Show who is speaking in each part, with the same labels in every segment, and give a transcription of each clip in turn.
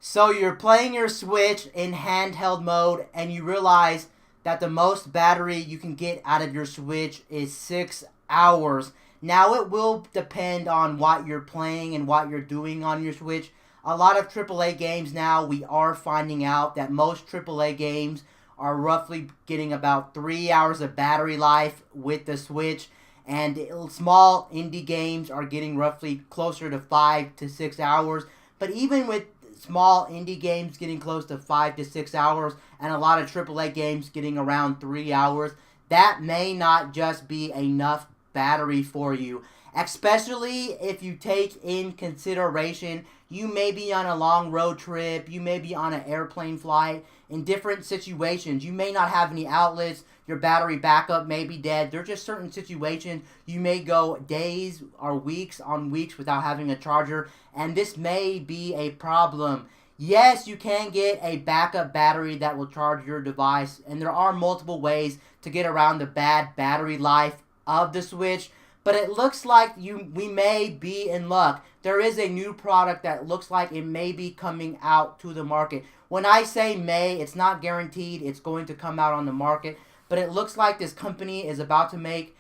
Speaker 1: So you're playing your Switch in handheld mode and you realize that the most battery you can get out of your Switch is 6 hours. Now it will depend on what you're playing and what you're doing on your Switch. A lot of AAA games now, we are finding out that most AAA games are roughly getting about 3 hours of battery life with the Switch. And small indie games are getting roughly closer to 5 to 6 hours. But even with small indie games getting close to 5 to 6 hours and a lot of AAA games getting around 3 hours, that may not just be enough battery for you. Especially if you take in consideration you may be on a long road trip, you may be on an airplane flight, in different situations. You may not have any outlets, your battery backup may be dead. There's just certain situations you may go days or weeks on weeks without having a charger, and this may be a problem. Yes, you can get a backup battery that will charge your device, and there are multiple ways to get around the bad battery life of the Switch, but it looks like we may be in luck. There is a new product that looks like it may be coming out to the market. When I say may, it's not guaranteed it's going to come out on the market, but it looks like this company is about to make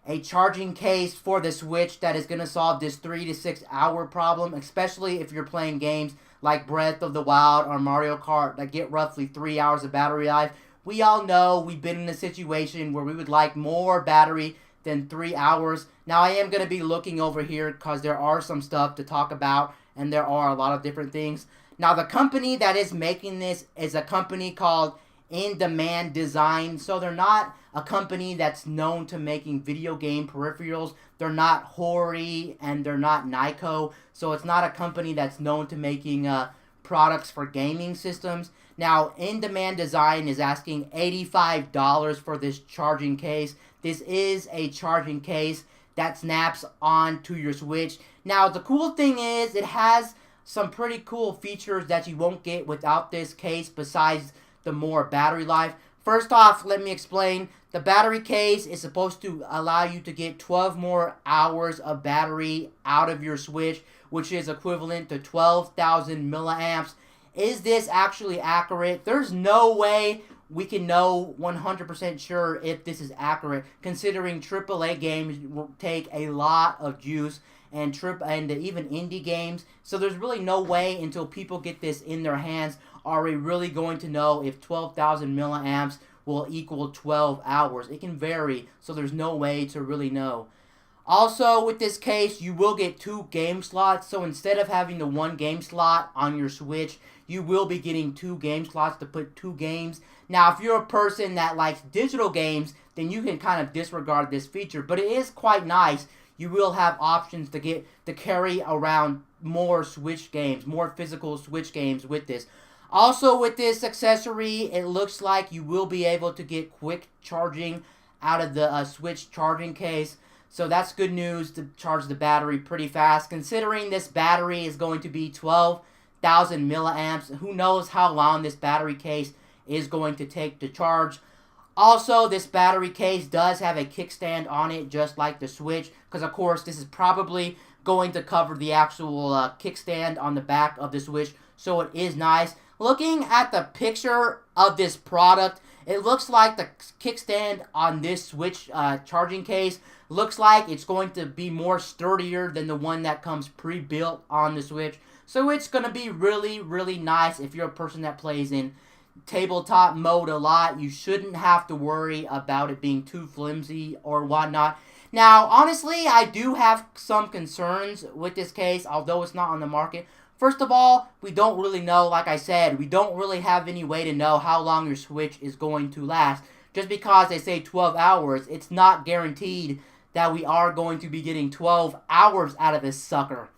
Speaker 1: a charging case for the Switch that is going to solve this 3 to 6 hour problem, especially if you're playing games like Breath of the Wild or Mario Kart that get roughly 3 hours of battery life. We all know we've been in a situation where we would like more battery than 3 hours. Now I am going to be looking over here because there are some stuff to talk about and there are a lot of different things. Now the company that is making this is a company called In Demand Design. So they're not a company that's known to making video game peripherals. They're not Hori and they're not Nyko. So it's not a company that's known to making products for gaming systems. Now, In Demand Design is asking $85 for this charging case. This is a charging case that snaps onto your Switch. Now, the cool thing is it has some pretty cool features that you won't get without this case besides the more battery life. First off, let me explain. The battery case is supposed to allow you to get 12 more hours of battery out of your Switch, which is equivalent to 12,000 milliamps. Is this actually accurate? There's no way we can know 100% sure if this is accurate, considering AAA games will take a lot of juice and even indie games. So there's really no way until people get this in their hands are we really going to know if 12,000 milliamps will equal 12 hours. It can vary, so there's no way to really know. Also, with this case, you will get 2 game slots. So instead of having the 1 game slot on your Switch, you will be getting 2 game slots to put 2 games. Now, if you're a person that likes digital games, then you can kind of disregard this feature. But it is quite nice. You will have options to carry around more Switch games, more physical Switch games with this. Also, with this accessory, it looks like you will be able to get quick charging out of the Switch charging case. So that's good news to charge the battery pretty fast. Considering this battery is going to be 12,000 milliamps, who knows how long this battery case is going to take to charge. Also, this battery case does have a kickstand on it, just like the Switch, because of course this is probably going to cover the actual kickstand on the back of the Switch, so it is nice. Looking at the picture of this product, it looks like the kickstand on this Switch charging case looks like it's going to be more sturdier than the one that comes pre-built on the Switch. So it's going to be really, really nice if you're a person that plays in tabletop mode a lot. You shouldn't have to worry about it being too flimsy or whatnot. Now, honestly, I do have some concerns with this case, although it's not on the market. First of all, we don't really know, like I said, we don't really have any way to know how long your Switch is going to last. Just because they say 12 hours, it's not guaranteed that we are going to be getting 12 hours out of this sucker.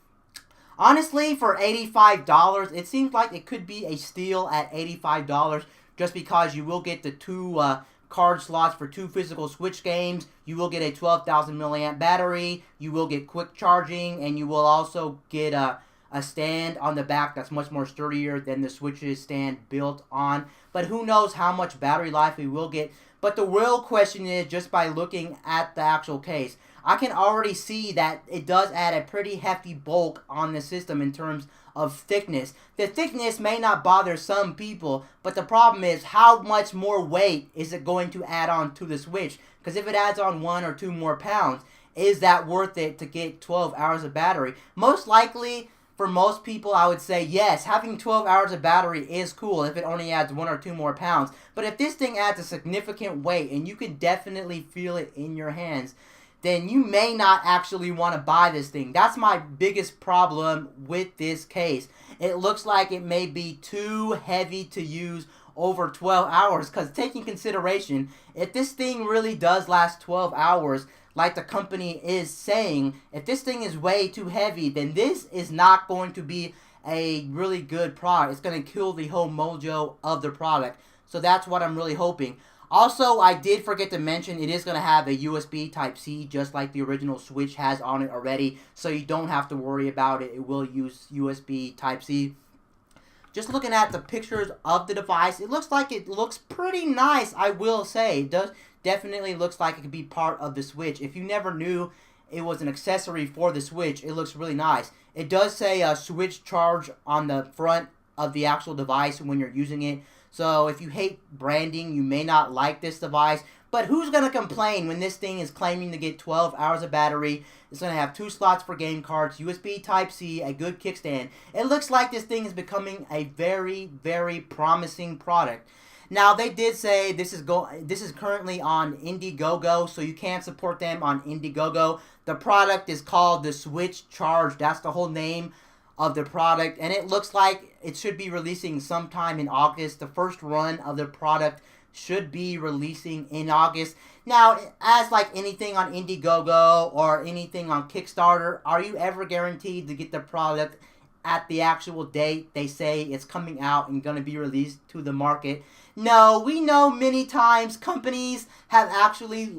Speaker 1: Honestly, for $85, it seems like it could be a steal at $85 just because you will get the 2 card slots for 2 physical Switch games. You will get a 12,000 milliamp battery. You will get quick charging, and you will also get a stand on the back that's much more sturdier than the Switch's stand built on. But who knows how much battery life we will get. But the real question is, just by looking at the actual case, I can already see that it does add a pretty hefty bulk on the system in terms of thickness. The thickness may not bother some people, but the problem is how much more weight is it going to add on to the Switch? Because if it adds on 1 or 2 more pounds, is that worth it to get 12 hours of battery? Most likely, for most people, I would say yes, having 12 hours of battery is cool if it only adds 1 or 2 more pounds. But if this thing adds a significant weight, and you can definitely feel it in your hands, then you may not actually want to buy this thing. That's my biggest problem with this case. It looks like it may be too heavy to use over 12 hours, because taking consideration, if this thing really does last 12 hours, like the company is saying, if this thing is way too heavy, then this is not going to be a really good product. It's going to kill the whole mojo of the product. So that's what I'm really hoping. Also, I did forget to mention, it is going to have a USB Type-C, just like the original Switch has on it already, so you don't have to worry about it. It will use USB Type-C. Just looking at the pictures of the device, it looks like it looks pretty nice, I will say. It does definitely looks like it could be part of the Switch. If you never knew it was an accessory for the Switch, it looks really nice. It does say Switch Charge on the front of the actual device when you're using it. So if you hate branding, you may not like this device. But who's going to complain when this thing is claiming to get 12 hours of battery? It's going to have 2 slots for game cards, USB Type-C, a good kickstand. It looks like this thing is becoming a very, very promising product. Now, they did say this is currently on Indiegogo, so you can support them on Indiegogo. The product is called the Switch Charge. That's the whole name of the product, and it looks like it should be releasing sometime in August. The first run of the product should be releasing in August. Now, as like anything on Indiegogo or anything on Kickstarter, are you ever guaranteed to get the product at the actual date they say it's coming out and going to be released to the market? No, we know many times companies have actually,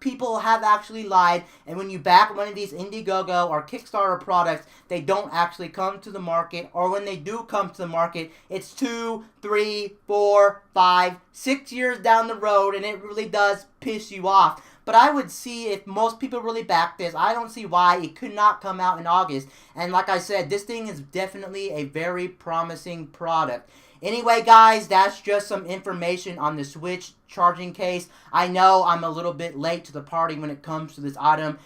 Speaker 1: people have actually lied, and when you back one of these Indiegogo or Kickstarter products, they don't actually come to the market, or when they do come to the market, it's 2, 3, 4, 5, 6 years down the road, and it really does piss you off. But I would see if most people really back this. I don't see why it could not come out in August. And like I said, this thing is definitely a very promising product. Anyway, guys, that's just some information on the Switch charging case. I know I'm a little bit late to the party when it comes to this item.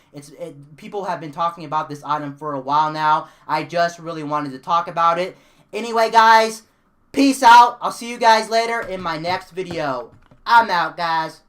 Speaker 1: People have been talking about this item for a while now. I just really wanted to talk about it. Anyway, guys, peace out. I'll see you guys later in my next video. I'm out, guys.